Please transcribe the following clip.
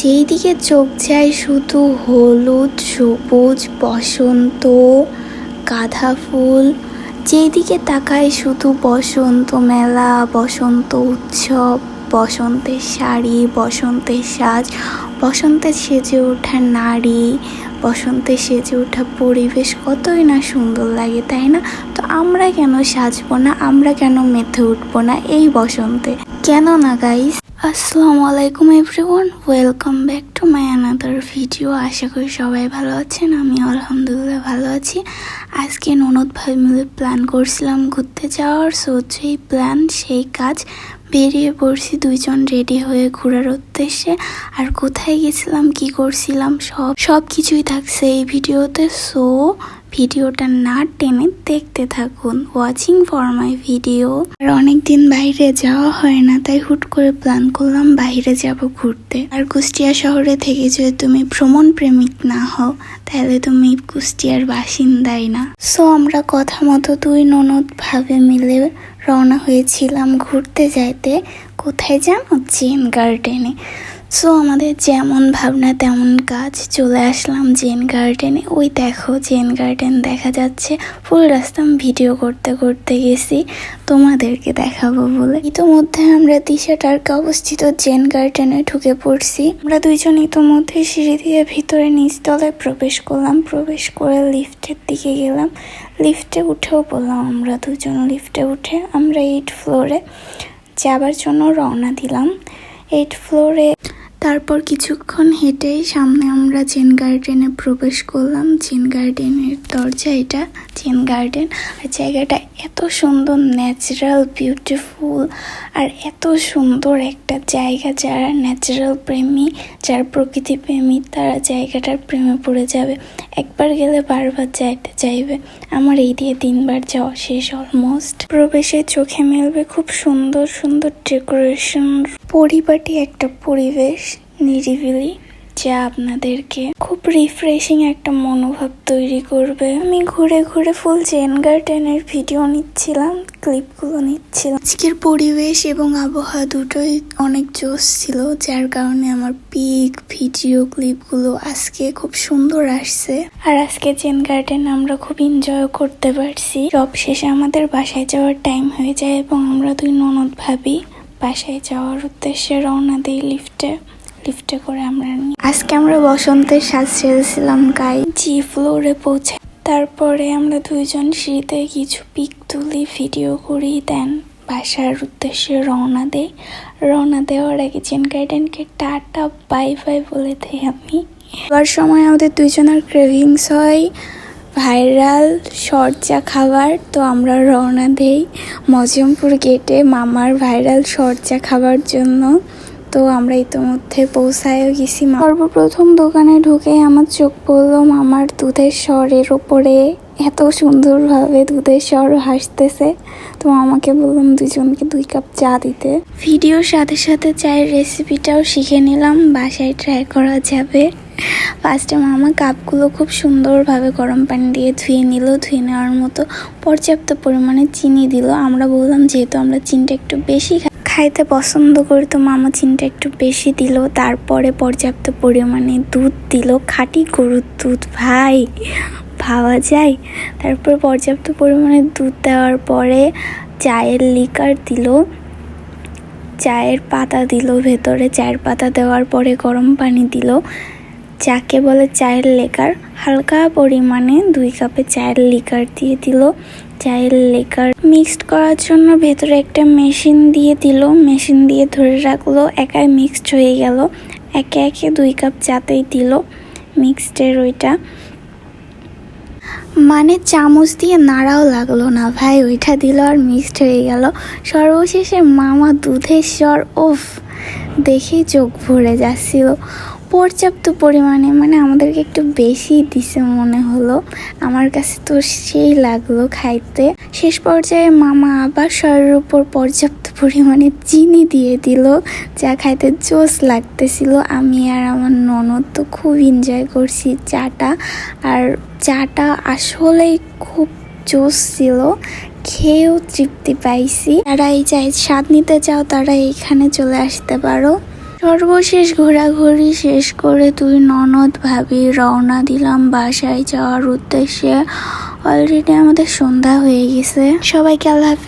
যেই দিকে চোখ যায় শুধু হলুদ, সবুজ, বসন্ত, গাঁদা ফুল। যেই দিকে তাকায় শুধু বসন্ত মেলা, বসন্ত উৎসব, বসন্তের শাড়ি, বসন্তের সাজ, বসন্তে সেজে ওঠা নারী, বসন্তে সেজে ওঠা পরিবেশ কতই না সুন্দর লাগে, তাই না? তো আমরা কেন সাজবো না, আমরা কেন মেতে উঠবো না এই বসন্তে? কেন না গাইস? আসসালামু আলাইকুম everyone, welcome back to my another video. আশা করি সবাই ভালো আছেন, আমি আলহামদুলিল্লাহ ভালো আছি। আজকে ননদ ভাই মিলে প্ল্যান করছিলাম ঘুরতে যাওয়ার, সো যেই প্ল্যান সেই কাজ, বেরিয়ে পড়ছি দুইজন রেডি হয়ে ঘোরার উদ্দেশ্যে। আর কোথায় গেছিলাম, কি করছিলাম, সব কিছুই থাকছে এই ভিডিওতে। সো ভিডিওটা না টেনে দেখতে থাকুন, ওয়াচিং ফর মাই ভিডিও। আর অনেকদিন বাইরে যাওয়া হয় না, তাই হুট করে প্ল্যান করলাম বাইরে যাব ঘুরতে। আর কুষ্টিয়া শহরে থেকে যদি তুমি ভ্রমণ প্রেমিক না হও, তাহলে তুমি কুষ্টিয়ার বাসিন্দাই না। সো আমরা কথা মতো দুই ননদ ভাবে মিলে রওনা হয়েছিলাম ঘুরতে যাইতে। কোথায় জানো? জেন গার্ডেনে। সো আমাদের যেমন ভাবনা তেমন কাজ, চলে আসলাম জেন গার্ডেনে। ওই দেখো জেন গার্ডেন দেখা যাচ্ছে। ফুল রাস্তা ভিডিও করতে করতে গেছি তোমাদেরকে দেখাবো বলে। ইতোমধ্যে আমরা দিশাটার্কে অবস্থিত জেন গার্ডেনে ঢুকে পড়ছি। আমরা দুইজন ইতোমধ্যে সিঁড়ি দিয়ে ভিতরে নিচতলায় প্রবেশ করলাম। প্রবেশ করে লিফটের দিকে গেলাম। লিফটে উঠেও বললাম আমরা দুজন। লিফটে উঠে আমরা 8 ফ্লোরে যাবার জন্য রওনা দিলাম। 8 ফ্লোরে তারপর কিছুক্ষণ হেঁটেই সামনে আমরা জেন গার্ডেনে প্রবেশ করলাম। জেন গার্ডেনের দরজা এটা, জেন গার্ডেন। আর জায়গাটা এত সুন্দর, ন্যাচারাল, বিউটিফুল, আর এত সুন্দর একটা জায়গা। যারা ন্যাচারাল প্রেমী, যারা প্রকৃতি প্রেমী, তারা জায়গাটার প্রেমে পড়ে যাবে। একবার গেলে বারবার যাইতে চাইবে। আমার এই দিয়ে 3বার যাওয়া শেষ অলমোস্ট। প্রবেশে চোখে মেলবে খুব সুন্দর সুন্দর ডেকোরেশন, পরিপাটি একটা পরিবেশ, নিরিবিলি, যা আপনাদেরকে খুব রিফ্রেশিং একটা মনোভাব তৈরি করবে। আমি ঘুরে ঘুরে ফুল জেন গার্ডেনের ভিডিও নিচ্ছিলাম, ক্লিপগুলো নিচ্ছিলাম। আজকের পরিবেশ এবং আবহাওয়া দুটোই অনেক জোশ ছিল, যার কারণে আমার পিক ভিডিও ক্লিপগুলো আজকে খুব সুন্দর আসছে। আর আজকে জেন গার্ডেন আমরা খুব এনজয় করতে পারছি। সব শেষে আমাদের বাসায় যাওয়ার টাইম হয়ে যায় এবং আমরা দুই ননদ ভাবি বাসায় যাওয়ার উদ্দেশ্যে রওনা দিই লিফটে করে আমরা। আজকে আমরা বসন্তের সাজ সেরেছিলাম জি ফ্লোরে পৌঁছে। তারপরে আমরা দুইজন সিঁড়িতে কিছু পিক তুলি, ভিডিও করি, দেন বাসার উদ্দেশ্যে রওনা দেই। রওনা দেওয়ার আগে জেন গার্ডেনকে টাটা বাই বাই বলে দেই আমি। এবার সময় আমাদের দুইজনের ক্রেভিংস হয় ভাইরাল সরচা খাবার, তো আমরা রওনা দেই মজমপুর গেটে মামার ভাইরাল সরচা খাবার জন্য। তো আমরা ইতিমধ্যে পৌঁছায়ও গেছি। সর্বপ্রথম দোকানে ঢুকে আমার চোখ পড়লো মামার দুধের স্বরের ওপরে। এত সুন্দরভাবে দুধের স্বর হাসতেছে। তো মামাকে বললাম দুজনকে 2 কাপ চা দিতে। ভিডিওর সাথে সাথে চায়ের রেসিপিটাও শিখে নিলাম, বাসায় ট্রাই করা যাবে। ফার্স্টে মামা কাপগুলো খুব সুন্দরভাবে গরম পানি দিয়ে ধুয়ে নিল। ধুয়ে নেওয়ার মতো পর্যাপ্ত পরিমাণে চিনি দিল। আমরা বললাম যেহেতু আমরা চিনিটা একটু বেশি খাইতে পছন্দ করি, তো মামা চিনিটা একটু বেশি দিল। তারপরে পর্যাপ্ত পরিমাণে দুধ দিল, খাঁটি গরুর দুধ, ভাই ভাবা যায়। তারপর পর্যাপ্ত পরিমাণে দুধ দেওয়ার পরে চায়ের লিকার দিল, চায়ের পাতা দিল ভেতরে। চায়ের পাতা দেওয়ার পরে গরম পানি দিল, যাকে বলে চায়ের লিকার। হালকা পরিমাণে 2 কাপে চায়ের লিকার দিয়ে দিল। চায়ের লিকার মিক্সড করার জন্য ভেতরে একটা মেশিন দিয়ে দিল। মেশিন দিয়ে ধরে রাখলো, একাই মিক্সড হয়ে গেল। একে একে 2 কাপ চাতেই দিল মিক্সডের ওইটা, মানে চামচ দিয়ে নাড়াও লাগলো না ভাই, ওইটা দিল আর মিক্সড হয়ে গেল। সর্বশেষে মামা দুধের স্বর, ওফ, দেখেই চোখ ভরে যাচ্ছিল। পর্যাপ্ত পরিমাণে, মানে আমাদেরকে একটু বেশি দিছে মনে হলো, আমার কাছে তো সেই লাগলো খাইতে। শেষ পর্যায়ে মামা আবার স্বরের উপর পর্যাপ্ত পরিমাণে চিনি দিয়ে দিল, যা খাইতে জোস লাগতেছিল। আমি আর আমার ননদ তো খুব এনজয় করছি চাটা। আর চাটা আসলেই খুব জোস ছিল, খেয়েও তৃপ্তি পাইছি। যারা এই চায়ের স্বাদ নিতে চাও তারা এইখানে চলে আসতে পারো। সর্বশেষ ঘোরাঘুরি শেষ করে দুই ননদ ভাবি রওনা দিলাম বাসায় যাওয়ার উদ্দেশ্যে। অলরেডি আমাদের সন্ধ্যা হয়ে গেছে। সবাইকে আল্লাহ হাফেজ।